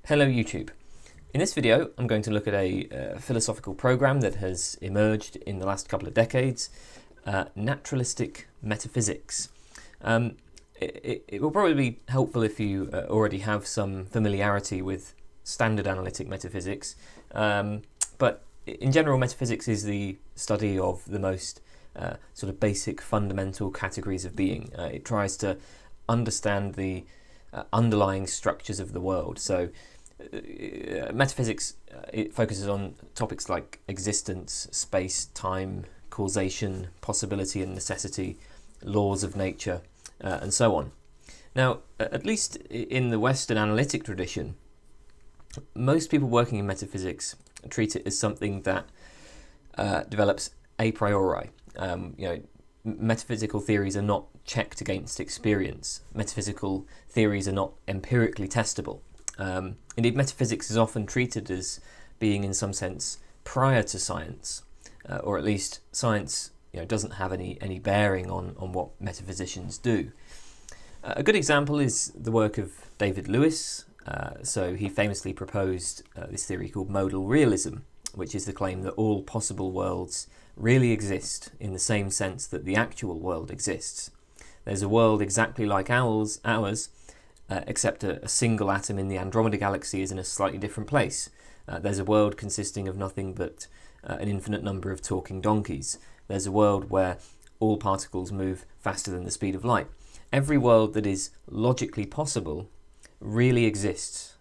Hello YouTube. In this video I'm going to look at a philosophical program that has emerged in the last couple of decades, Naturalistic Metaphysics. It will probably be helpful if you already have some familiarity with standard analytic metaphysics, but in general metaphysics is the study of the most sort of basic fundamental categories of being. It tries to understand the underlying structures of the world. So metaphysics it focuses on topics like existence, space, time, causation, possibility and necessity, laws of nature, and so on. Now, at least in the Western analytic tradition, most people working in metaphysics treat it as something that develops a priori. Metaphysical theories are not checked against experience. Metaphysical theories are not empirically testable. Indeed, metaphysics is often treated as being in some sense prior to science, or at least science doesn't have any bearing on what metaphysicians do. A good example is the work of David Lewis. So he famously proposed this theory called modal realism, which is the claim that all possible worlds really exist in the same sense that the actual world exists. There's a world exactly like ours, except a single atom in the Andromeda galaxy is in a slightly different place. There's a world consisting of nothing but an infinite number of talking donkeys. There's a world where all particles move faster than the speed of light. Every world that is logically possible really exists,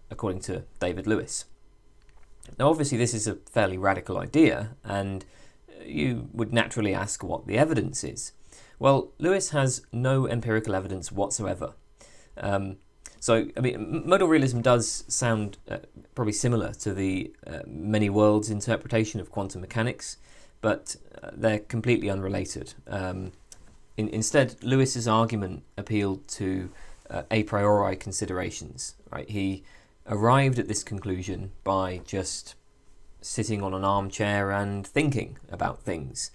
according to David Lewis. Now, obviously, this is a fairly radical idea, and you would naturally ask what the evidence is. Well, Lewis has no empirical evidence whatsoever. Modal realism does sound probably similar to the many worlds interpretation of quantum mechanics, but they're completely unrelated. Instead, Lewis's argument appealed to a priori considerations. Right? He arrived at this conclusion by just sitting on an armchair and thinking about things.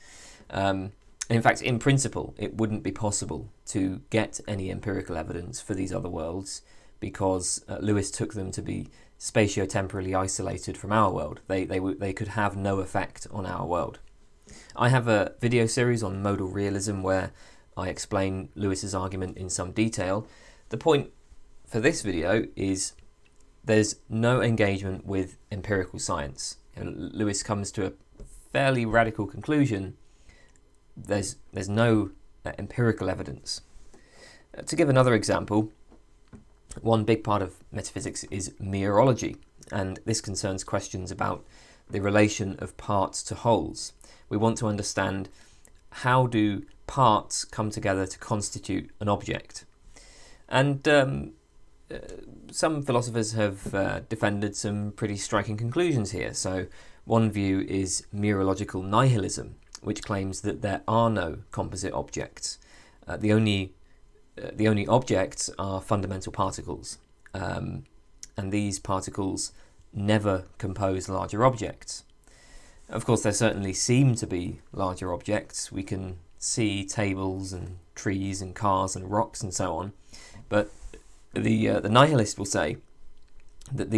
In fact, in principle, it wouldn't be possible to get any empirical evidence for these other worlds because Lewis took them to be spatio-temporally isolated from our world. They could have no effect on our world. I have a video series on modal realism where I explain Lewis's argument in some detail. The point for this video is there's no engagement with empirical science. Lewis comes to a fairly radical conclusion. There's no empirical evidence. To give another example, one big part of metaphysics is mereology, and this concerns questions about the relation of parts to wholes. We want to understand how do parts come together to constitute an object. And some philosophers have defended some pretty striking conclusions here. So one view is mereological nihilism, which claims that there are no composite objects. The only objects are fundamental particles, and these particles never compose larger objects. Of course, there certainly seem to be larger objects. We can see tables and trees and cars and rocks and so on, but the nihilist will say that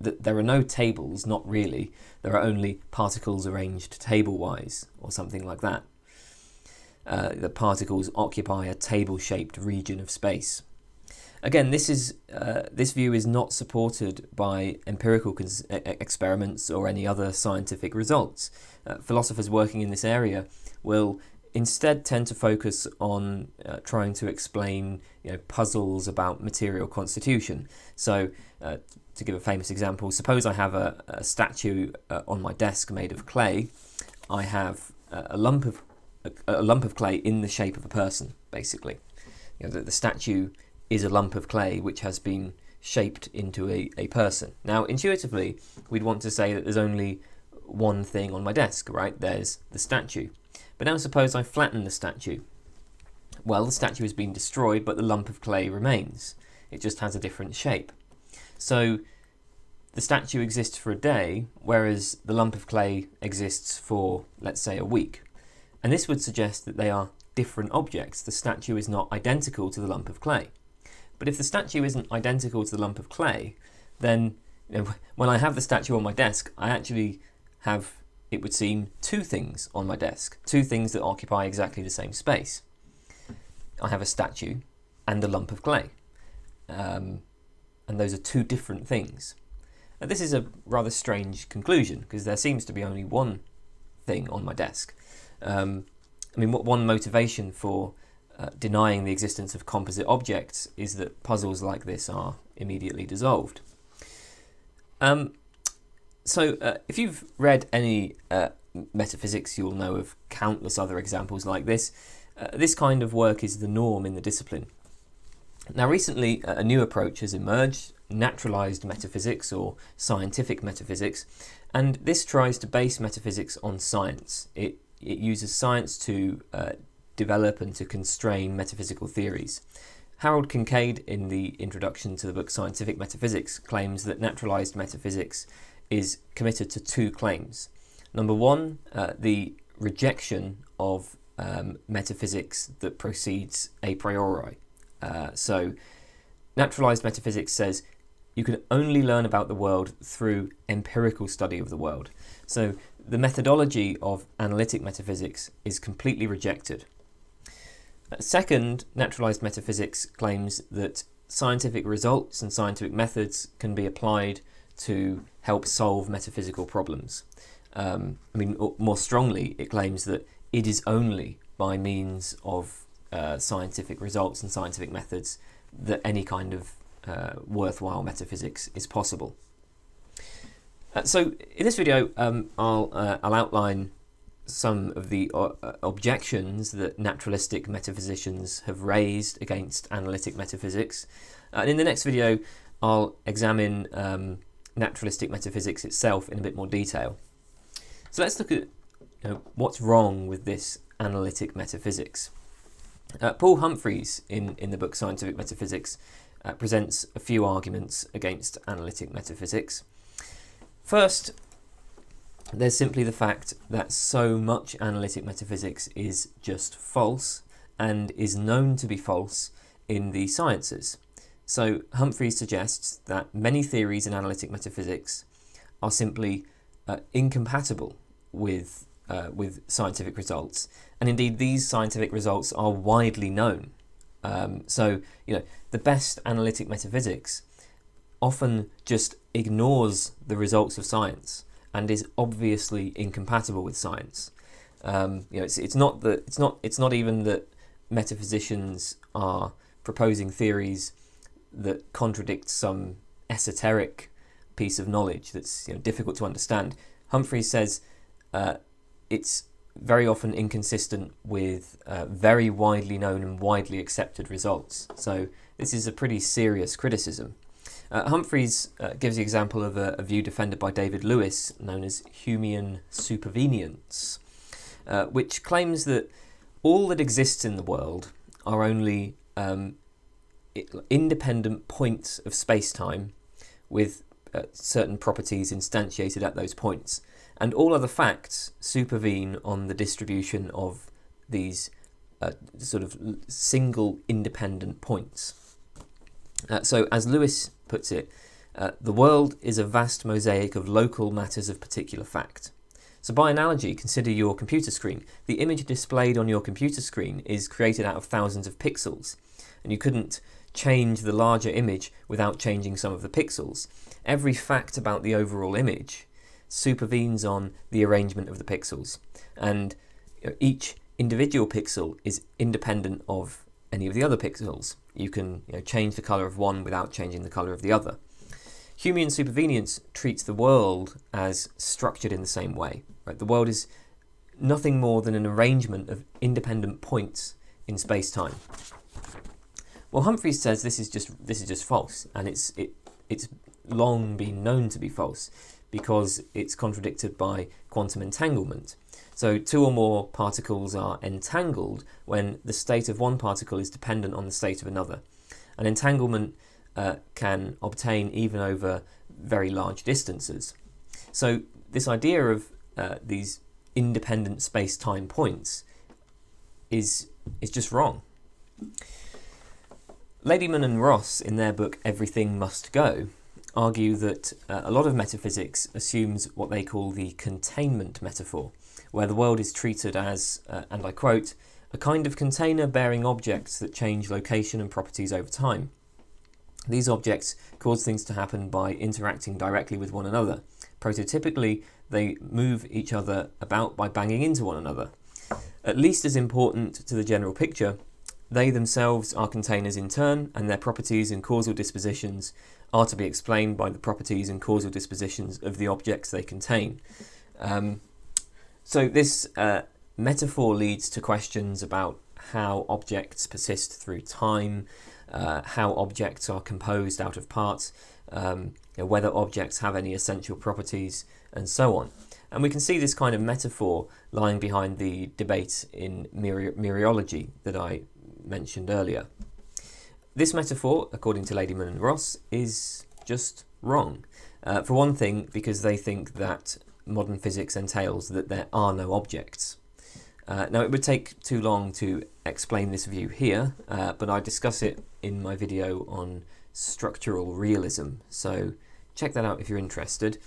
that there are no tables, not really. There are only particles arranged table-wise, or something like that. The particles occupy a table-shaped region of space. Again, this view is not supported by empirical experiments or any other scientific results. Philosophers working in this area will instead tend to focus on trying to explain puzzles about material constitution. So to give a famous example, suppose I have a statue on my desk made of clay. I have a lump of clay in the shape of a person, basically. The statue is a lump of clay which has been shaped into a person. Now, intuitively, we'd want to say that there's only one thing on my desk, right? There's the statue. But now suppose I flatten the statue. Well, the statue has been destroyed, but the lump of clay remains. It just has a different shape. So the statue exists for a day, whereas the lump of clay exists for, let's say, a week. And this would suggest that they are different objects. The statue is not identical to the lump of clay. But if the statue isn't identical to the lump of clay, then when I have the statue on my desk, I actually have, it would seem, two things on my desk, two things that occupy exactly the same space. I have a statue and a lump of clay, and those are two different things. Now, this is a rather strange conclusion because there seems to be only one thing on my desk. One motivation for denying the existence of composite objects is that puzzles like this are immediately dissolved. If you've read any metaphysics, you'll know of countless other examples like this. This kind of work is the norm in the discipline. Now, recently, a new approach has emerged, naturalized metaphysics or scientific metaphysics, and this tries to base metaphysics on science. It uses science to develop and to constrain metaphysical theories. Harold Kincaid, in the introduction to the book Scientific Metaphysics, claims that naturalized metaphysics is committed to two claims. Number one, the rejection of metaphysics that proceeds a priori. So naturalized metaphysics says you can only learn about the world through empirical study of the world. So the methodology of analytic metaphysics is completely rejected. Second, naturalized metaphysics claims that scientific results and scientific methods can be applied to help solve metaphysical problems. More strongly, it claims that it is only by means of scientific results and scientific methods that any kind of worthwhile metaphysics is possible. So in this video, I'll outline some of the objections that naturalistic metaphysicians have raised against analytic metaphysics. And in the next video, I'll examine naturalistic metaphysics itself in a bit more detail. So let's look at what's wrong with this analytic metaphysics. Paul Humphreys, in the book Scientific Metaphysics, presents a few arguments against analytic metaphysics. First, there's simply the fact that so much analytic metaphysics is just false and is known to be false in the sciences. So Humphreys suggests that many theories in analytic metaphysics are simply incompatible with scientific results, and indeed these scientific results are widely known. The best analytic metaphysics often just ignores the results of science and is obviously incompatible with science. It's not even that metaphysicians are proposing theories that contradict some esoteric piece of knowledge that's difficult to understand. Humphreys says it's very often inconsistent with very widely known and widely accepted results. So this is a pretty serious criticism. Humphreys gives the example of a view defended by David Lewis known as Humean supervenience, which claims that all that exists in the world are only independent points of space-time with certain properties instantiated at those points, and all other facts supervene on the distribution of these sort of single independent points. So as Lewis puts it, the world is a vast mosaic of local matters of particular fact. So by analogy, consider your computer screen. The image displayed on your computer screen is created out of thousands of pixels, and you couldn't change the larger image without changing some of the pixels. Every fact about the overall image supervenes on the arrangement of the pixels, and each individual pixel is independent of any of the other pixels. You can change the color of one without changing the color of the other. Humean supervenience treats the world as structured in the same way. Right? The world is nothing more than an arrangement of independent points in space-time. Well, Humphreys says this is just false, and it's long been known to be false because it's contradicted by quantum entanglement. So two or more particles are entangled when the state of one particle is dependent on the state of another. And entanglement can obtain even over very large distances. So this idea of these independent space-time points is just wrong. Ladyman and Ross, in their book Everything Must Go, argue that a lot of metaphysics assumes what they call the containment metaphor, where the world is treated as, and I quote, a kind of container bearing objects that change location and properties over time. These objects cause things to happen by interacting directly with one another. Prototypically, they move each other about by banging into one another. At least as important to the general picture, they themselves are containers in turn, and their properties and causal dispositions are to be explained by the properties and causal dispositions of the objects they contain. So this metaphor leads to questions about how objects persist through time, how objects are composed out of parts, whether objects have any essential properties, and so on. And we can see this kind of metaphor lying behind the debate in mereology that I mentioned earlier. This metaphor, according to Ladyman and Ross, is just wrong. For one thing, because they think that modern physics entails that there are no objects. Now, it would take too long to explain this view here, but I discuss it in my video on structural realism, so check that out if you're interested.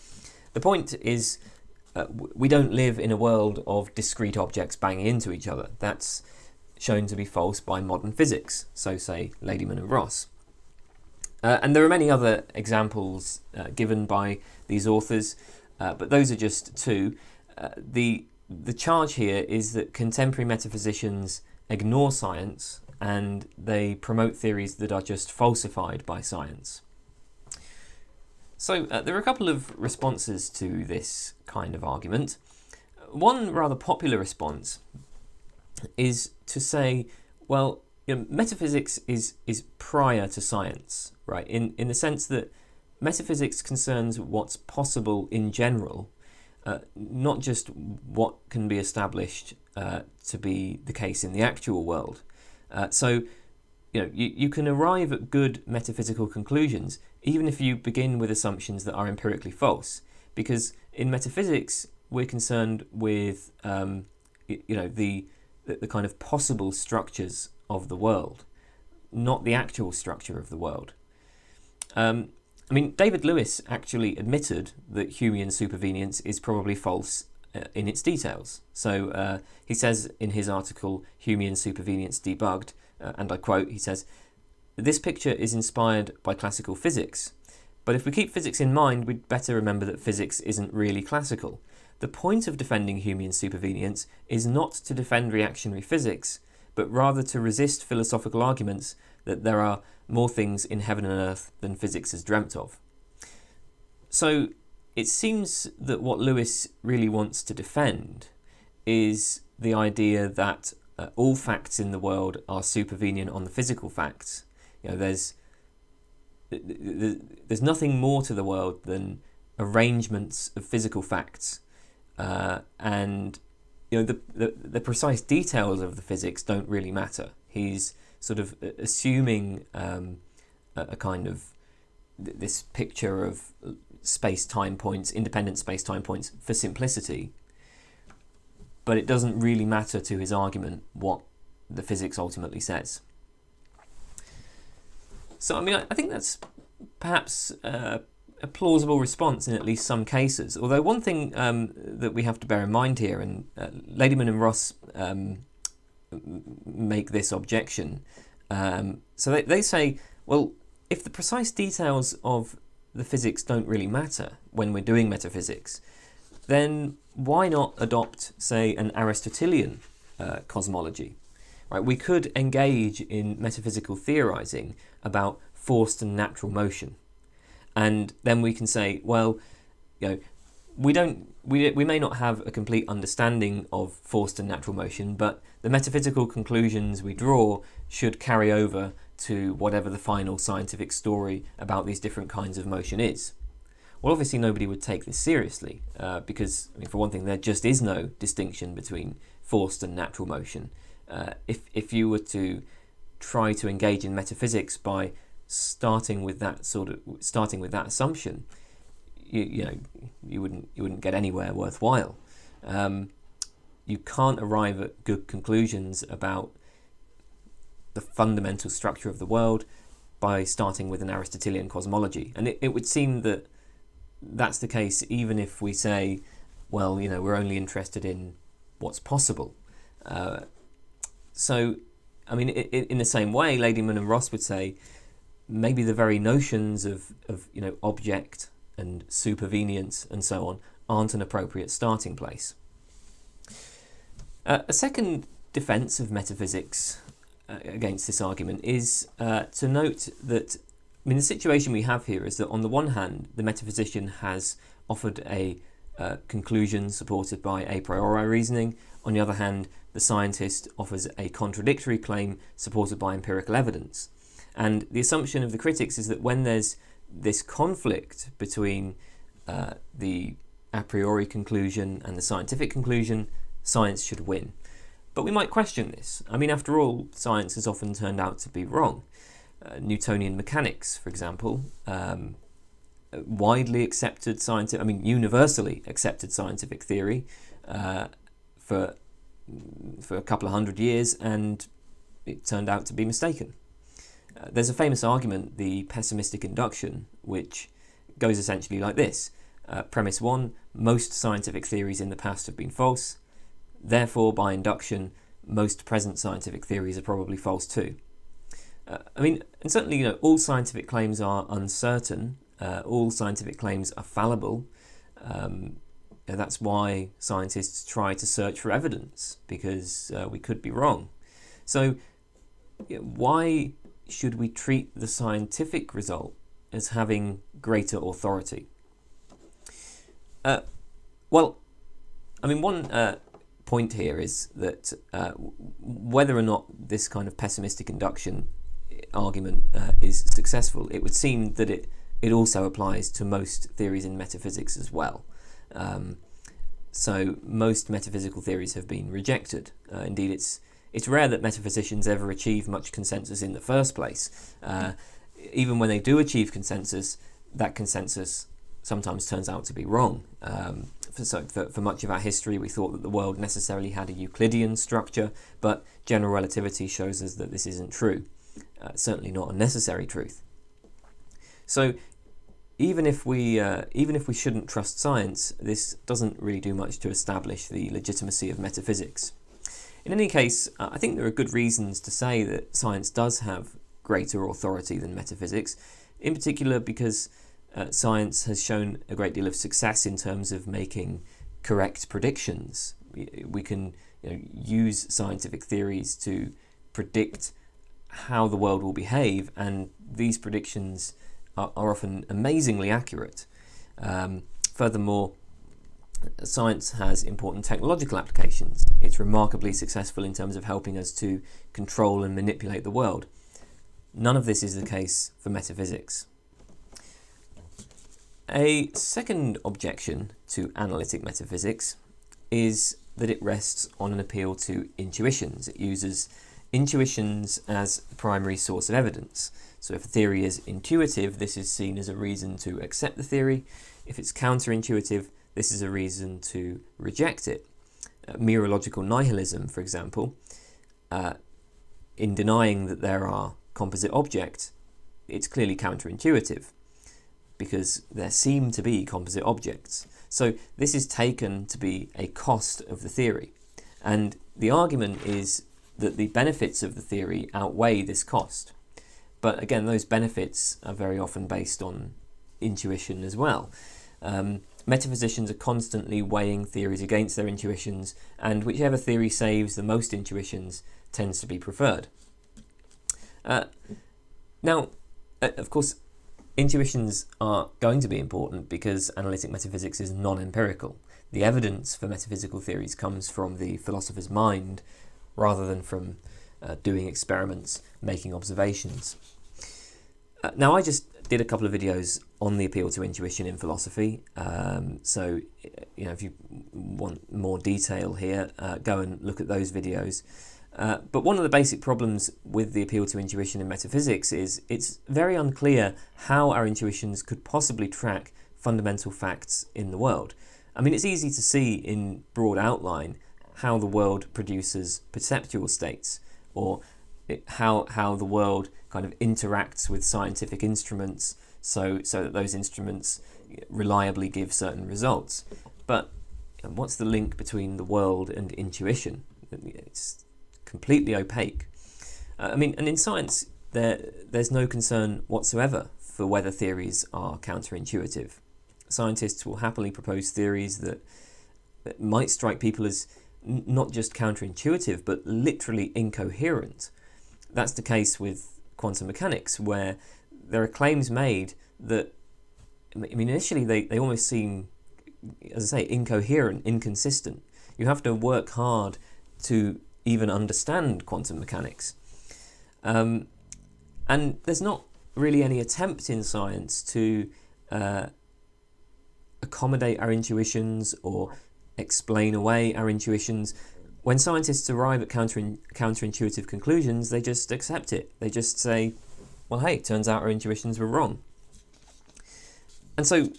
The point is, we don't live in a world of discrete objects banging into each other. That's shown to be false by modern physics, so say Ladyman and Ross. And there are many other examples given by these authors, but those are just two. The charge here is that contemporary metaphysicians ignore science and they promote theories that are just falsified by science. So there are a couple of responses to this kind of argument. One rather popular response is to say, well, metaphysics is prior to science, right? In the sense that metaphysics concerns what's possible in general, not just what can be established to be the case in the actual world. So you can arrive at good metaphysical conclusions even if you begin with assumptions that are empirically false, because in metaphysics we're concerned with the kind of possible structures of the world, not the actual structure of the world. David Lewis actually admitted that Humean supervenience is probably false in its details. So he says in his article, Humean Supervenience Debugged, and I quote, he says, "This picture is inspired by classical physics, but if we keep physics in mind, we'd better remember that physics isn't really classical. The point of defending Humean supervenience is not to defend reactionary physics, but rather to resist philosophical arguments that there are more things in heaven and earth than physics has dreamt of." So it seems that what Lewis really wants to defend is the idea that all facts in the world are supervenient on the physical facts. There's nothing more to the world than arrangements of physical facts, and the precise details of the physics don't really matter. He's sort of assuming a kind of this picture of space-time points, independent space-time points for simplicity, but it doesn't really matter to his argument what the physics ultimately says. So, I think that's perhaps a plausible response in at least some cases. Although one thing that we have to bear in mind here, and Ladyman and Ross make this objection. So they say, well, if the precise details of the physics don't really matter when we're doing metaphysics, then why not adopt, say, an Aristotelian cosmology? Right? We could engage in metaphysical theorizing about forced and natural motion, and then we can say, well, we may not have a complete understanding of forced and natural motion, but the metaphysical conclusions we draw should carry over to whatever the final scientific story about these different kinds of motion is. Well, obviously nobody would take this seriously, because, for one thing, there just is no distinction between forced and natural motion. If you were to try to engage in metaphysics by starting with that assumption, you wouldn't get anywhere worthwhile. You can't arrive at good conclusions about the fundamental structure of the world by starting with an Aristotelian cosmology. And it would seem that that's the case even if we say, well, we're only interested in what's possible. So, I mean, in the same way, Ladyman and Ross would say maybe the very notions of object and supervenience and so on aren't an appropriate starting place. A second defence of metaphysics against this argument is to note that, the situation we have here is that on the one hand, the metaphysician has offered a conclusion supported by a priori reasoning. On the other hand, the scientist offers a contradictory claim supported by empirical evidence. And the assumption of the critics is that when there's this conflict between the a priori conclusion and the scientific conclusion, science should win. But we might question this. I mean, after all, science has often turned out to be wrong. Newtonian mechanics, for example, widely accepted universally accepted scientific theory for a couple of hundred years, and it turned out to be mistaken. There's a famous argument, the pessimistic induction, which goes essentially like this. Premise 1, most scientific theories in the past have been false. Therefore, by induction, most present scientific theories are probably false too. And certainly, all scientific claims are uncertain. All scientific claims are fallible. That's why scientists try to search for evidence, because we could be wrong. So, why should we treat the scientific result as having greater authority? One point here is that whether or not this kind of pessimistic induction argument is successful, it would seem that it also applies to most theories in metaphysics as well. So most metaphysical theories have been rejected. Indeed, it's rare that metaphysicians ever achieve much consensus in the first place. Even when they do achieve consensus, that consensus sometimes turns out to be wrong. For much of our history, we thought that the world necessarily had a Euclidean structure, but general relativity shows us that this isn't true. Certainly not a necessary truth. So even if we shouldn't trust science, this doesn't really do much to establish the legitimacy of metaphysics. In any case, I think there are good reasons to say that science does have greater authority than metaphysics, in particular because science has shown a great deal of success in terms of making correct predictions. We can use scientific theories to predict how the world will behave, and these predictions are often amazingly accurate. Furthermore, science has important technological applications. It's remarkably successful in terms of helping us to control and manipulate the world. None of this is the case for metaphysics. A second objection to analytic metaphysics is that it rests on an appeal to intuitions. It uses intuitions as the primary source of evidence. So if a theory is intuitive, this is seen as a reason to accept the theory. If it's counterintuitive, this is a reason to reject it. Mereological nihilism, for example, in denying that there are composite objects, it's clearly counterintuitive because there seem to be composite objects. So this is taken to be a cost of the theory. And the argument is that the benefits of the theory outweigh this cost. But again, those benefits are very often based on intuition as well. Metaphysicians are constantly weighing theories against their intuitions, and whichever theory saves the most intuitions tends to be preferred. Now, of course, intuitions are going to be important because analytic metaphysics is non-empirical. The evidence for metaphysical theories comes from the philosopher's mind rather than from doing experiments, making observations. Now, I just did a couple of videos on the appeal to intuition in philosophy. So, if you want more detail here, go and look at those videos. But one of the basic problems with the appeal to intuition in metaphysics is it's very unclear how our intuitions could possibly track fundamental facts in the world. I mean, it's easy to see in broad outline how the world produces perceptual states, or how the world kind of interacts with scientific instruments, so that those instruments reliably give certain results. But what's the link between the world and intuition? It's completely opaque. I mean, and in science, there's no concern whatsoever for whether theories are counterintuitive. Scientists will happily propose theories that might strike people as not just counterintuitive, but literally incoherent. That's the case with quantum mechanics, where there are claims made that, I mean, initially they almost seem, as I say, incoherent, inconsistent. You have to work hard to even understand quantum mechanics. And there's not really any attempt in science to accommodate our intuitions or explain away our intuitions. When scientists arrive at counterintuitive conclusions, they just accept it. They just say, well, hey, turns out our intuitions were wrong. And so,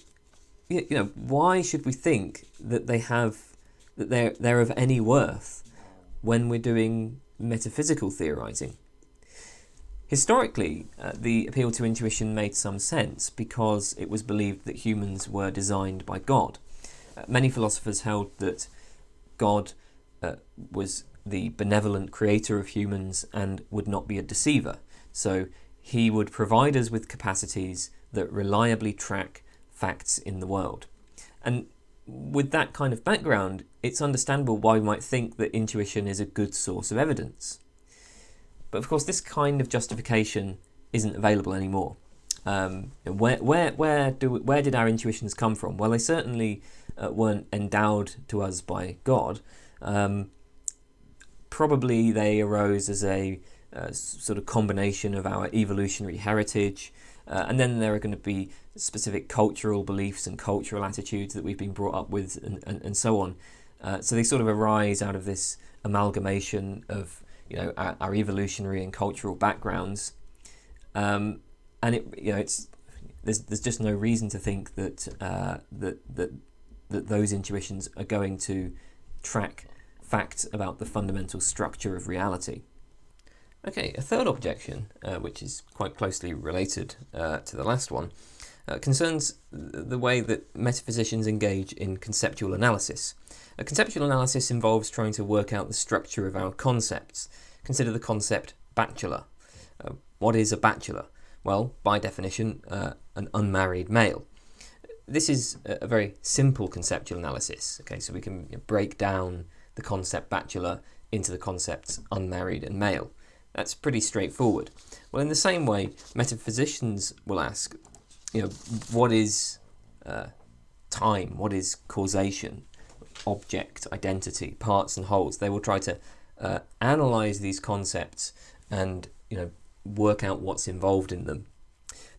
why should we think that they're of any worth when we're doing metaphysical theorizing? Historically, the appeal to intuition made some sense because it was believed that humans were designed by God. Many philosophers held that God was the benevolent creator of humans and would not be a deceiver. So he would provide us with capacities that reliably track facts in the world. And with that kind of background, it's understandable why we might think that intuition is a good source of evidence. But of course, this kind of justification isn't available anymore. Where did our intuitions come from? Well, they certainly weren't endowed to us by God. Probably they arose as a sort of combination of our evolutionary heritage, and then there are going to be specific cultural beliefs and cultural attitudes that we've been brought up with, and so on. So they sort of arise out of this amalgamation of our evolutionary and cultural backgrounds, and there's just no reason to think that that those intuitions are going to track facts about the fundamental structure of reality. Okay, a third objection, which is quite closely related to the last one, concerns the way that metaphysicians engage in conceptual analysis. A conceptual analysis involves trying to work out the structure of our concepts. Consider the concept bachelor. What is a bachelor? Well, by definition, an unmarried male. This is a very simple conceptual analysis. Okay, so we can break down the concept bachelor into the concepts unmarried and male. That's pretty straightforward. Well, in the same way, metaphysicians will ask, what is time? What is causation? Object, identity, parts and wholes. They will try to analyze these concepts and work out what's involved in them.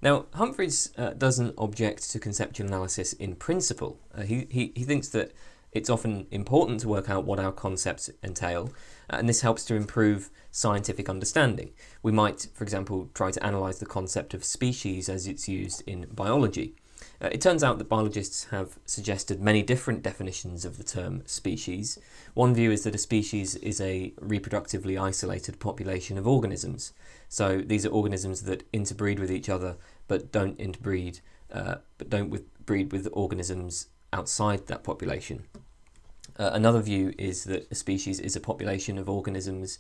Now, Humphreys doesn't object to conceptual analysis in principle. He thinks that it's often important to work out what our concepts entail, and this helps to improve scientific understanding. We might, for example, try to analyse the concept of species as it's used in biology. It turns out that biologists have suggested many different definitions of the term species. One view is that a species is a reproductively isolated population of organisms. So these are organisms that interbreed with each other, but don't interbreed, breed with organisms outside that population. Another view is that a species is a population of organisms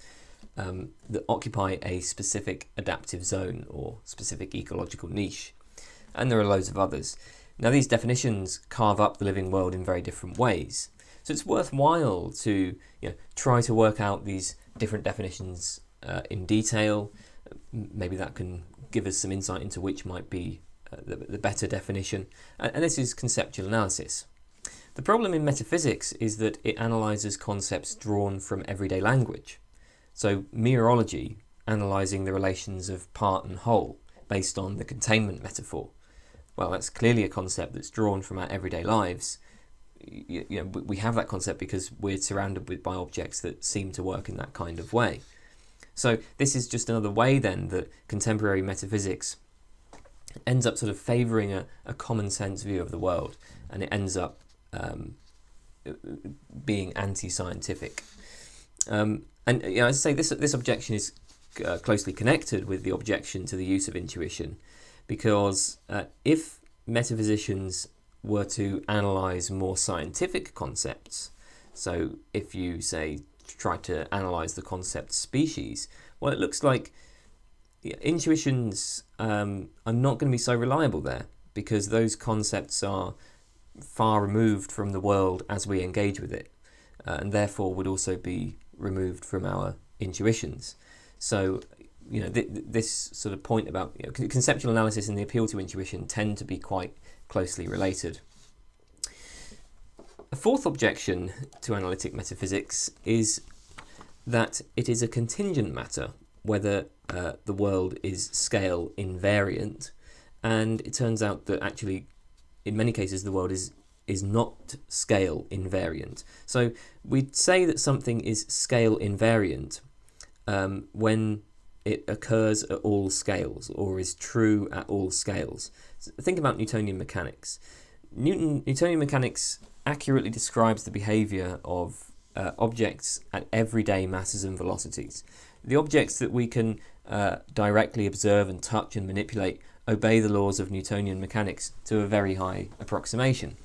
that occupy a specific adaptive zone or specific ecological niche. And there are loads of others. Now, these definitions carve up the living world in very different ways. So it's worthwhile to try to work out these different definitions in detail. Maybe that can give us some insight into which might be the better definition. And this is conceptual analysis. The problem in metaphysics is that it analyses concepts drawn from everyday language. So mereology, analysing the relations of part and whole based on the containment metaphor. Well, that's clearly a concept that's drawn from our everyday lives. We have that concept because we're surrounded by objects that seem to work in that kind of way. So this is just another way then that contemporary metaphysics ends up sort of favouring a common sense view of the world, and it ends up being anti-scientific. And as I say, this objection is closely connected with the objection to the use of intuition, because if metaphysicians were to analyse more scientific concepts, so if you say try to analyse the concept species, well, it looks like intuitions are not going to be so reliable there, because those concepts are far removed from the world as we engage with it, and therefore would also be removed from our intuitions. So, this sort of point about conceptual analysis and the appeal to intuition tend to be quite closely related. A fourth objection to analytic metaphysics is that it is a contingent matter whether the world is scale invariant, and it turns out that actually in many cases the world is not scale invariant. So we'd say that something is scale invariant when it occurs at all scales or is true at all scales. So think about Newtonian mechanics. Newtonian mechanics accurately describes the behaviour of objects at everyday masses and velocities. The objects that we can directly observe and touch and manipulate obey the laws of Newtonian mechanics to a very high approximation.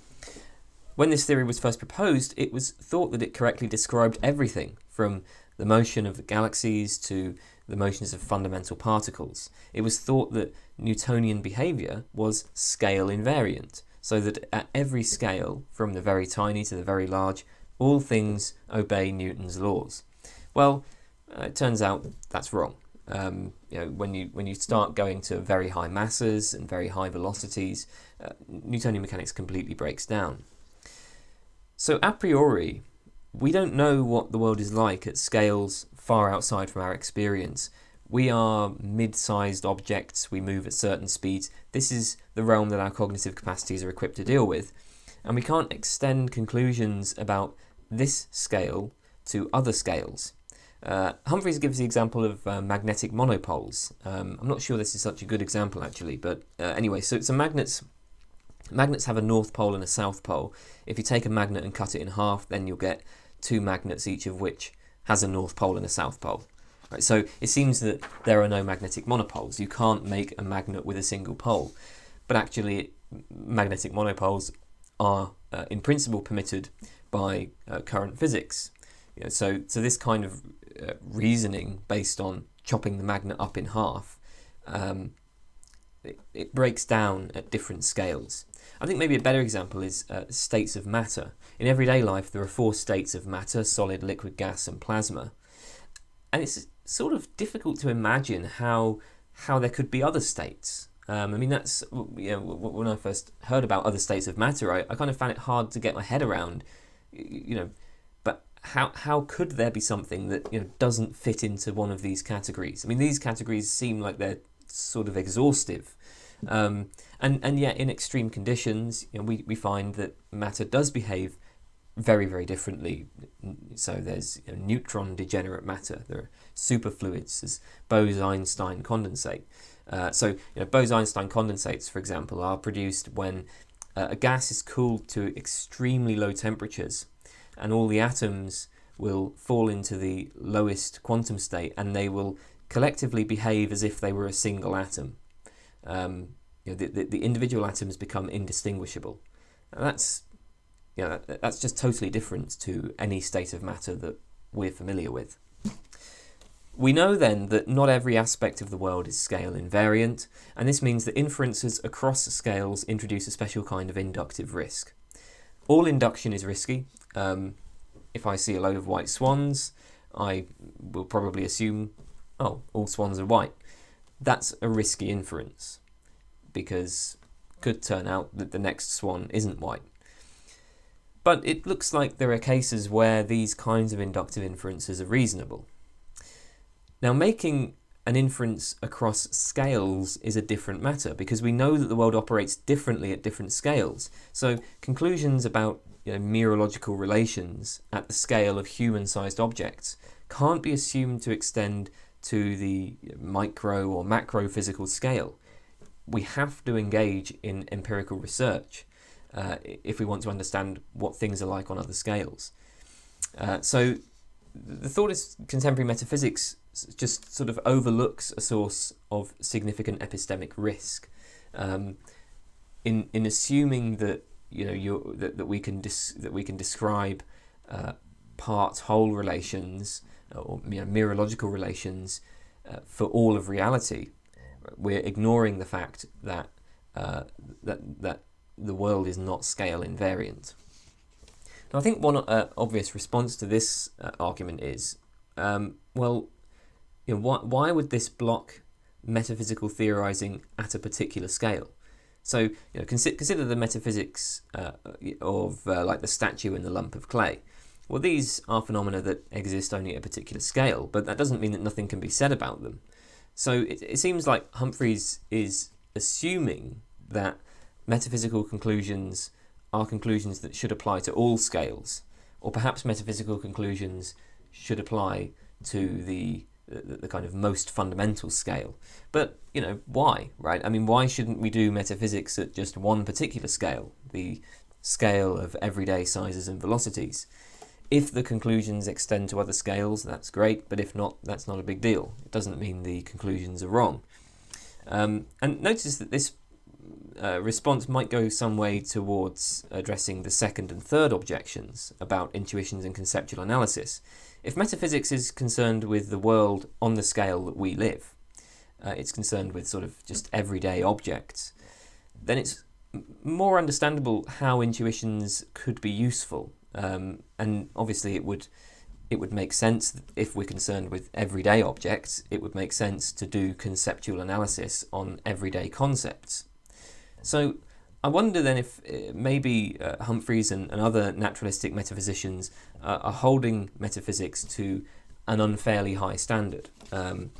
When this theory was first proposed, it was thought that it correctly described everything from the motion of the galaxies to the motions of fundamental particles. It was thought that Newtonian behaviour was scale invariant, so that at every scale, from the very tiny to the very large, all things obey Newton's laws. Well, it turns out that's wrong. When you start going to very high masses and very high velocities, Newtonian mechanics completely breaks down. So a priori, we don't know what the world is like at scales far outside from our experience. We are mid-sized objects, we move at certain speeds. This is the realm that our cognitive capacities are equipped to deal with. And we can't extend conclusions about this scale to other scales. Humphreys gives the example of magnetic monopoles. I'm not sure this is such a good example actually, but anyway, so magnets have a north pole and a south pole. If you take a magnet and cut it in half, then you'll get two magnets, each of which has a north pole and a south pole. Right, so it seems that there are no magnetic monopoles. You can't make a magnet with a single pole, but actually magnetic monopoles are in principle permitted by current physics. So this kind of reasoning based on chopping the magnet up in half, it breaks down at different scales. I think maybe a better example is states of matter. In everyday life, there are 4 states of matter: solid, liquid, gas, and plasma. And it's sort of difficult to imagine how there could be other states. That's when I first heard about other states of matter, I kind of found it hard to get my head around. But how could there be something that doesn't fit into one of these categories? These categories seem like they're sort of exhaustive. And yet in extreme conditions, we find that matter does behave very, very differently. So there's neutron degenerate matter, there are superfluids, there's Bose-Einstein condensate. Bose-Einstein condensates, for example, are produced when a gas is cooled to extremely low temperatures, and all the atoms will fall into the lowest quantum state, and they will collectively behave as if they were a single atom. The individual atoms become indistinguishable. And that's just totally different to any state of matter that we're familiar with. We know then that not every aspect of the world is scale invariant, and this means that inferences across scales introduce a special kind of inductive risk. All induction is risky. If I see a load of white swans, I will probably assume, all swans are white. That's a risky inference, because it could turn out that the next swan isn't white. But it looks like there are cases where these kinds of inductive inferences are reasonable. Now, making an inference across scales is a different matter, because we know that the world operates differently at different scales. So conclusions about mereological relations at the scale of human-sized objects can't be assumed to extend to the micro or macro physical scale. We have to engage in empirical research if we want to understand what things are like on other scales. So the thought is contemporary metaphysics just sort of overlooks a source of significant epistemic risk in assuming that that we can describe part-whole relations or mereological relations for all of reality. We're ignoring the fact that that the world is not scale invariant. Now, I think one obvious response to this argument is, why would this block metaphysical theorizing at a particular scale? So, consider the metaphysics of like the statue and the lump of clay. Well, these are phenomena that exist only at a particular scale, but that doesn't mean that nothing can be said about them. So it seems like Humphreys is assuming that metaphysical conclusions are conclusions that should apply to all scales, or perhaps metaphysical conclusions should apply to the kind of most fundamental scale. But, why, right? I mean, why shouldn't we do metaphysics at just one particular scale, the scale of everyday sizes and velocities? If the conclusions extend to other scales, that's great, but if not, that's not a big deal. It doesn't mean the conclusions are wrong. And notice that this response might go some way towards addressing the second and third objections about intuitions and conceptual analysis. If metaphysics is concerned with the world on the scale that we live, it's concerned with sort of just everyday objects, then it's more understandable how intuitions could be useful. And obviously it would make sense that if we're concerned with everyday objects, it would make sense to do conceptual analysis on everyday concepts. So I wonder then if maybe Humphreys and other naturalistic metaphysicians are holding metaphysics to an unfairly high standard. The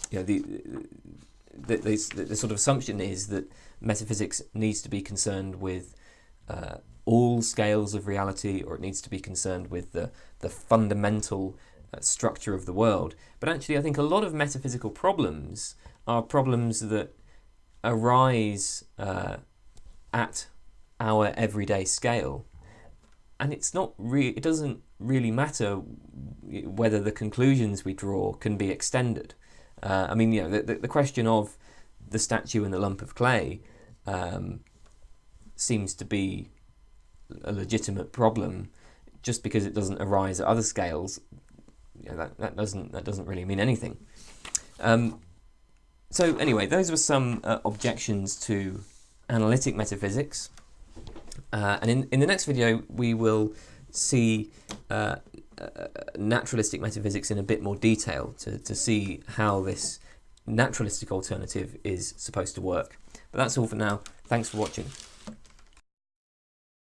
sort of assumption is that metaphysics needs to be concerned with all scales of reality, or it needs to be concerned with the fundamental structure of the world. But actually, I think a lot of metaphysical problems are problems that arise at our everyday scale, and it doesn't really matter whether the conclusions we draw can be extended. The question of the statue and the lump of clay seems to be a legitimate problem. Just because it doesn't arise at other scales, that doesn't really mean anything. So anyway, those were some objections to analytic metaphysics, and in the next video we will see naturalistic metaphysics in a bit more detail to see how this naturalistic alternative is supposed to work. But that's all for now. Thanks for watching.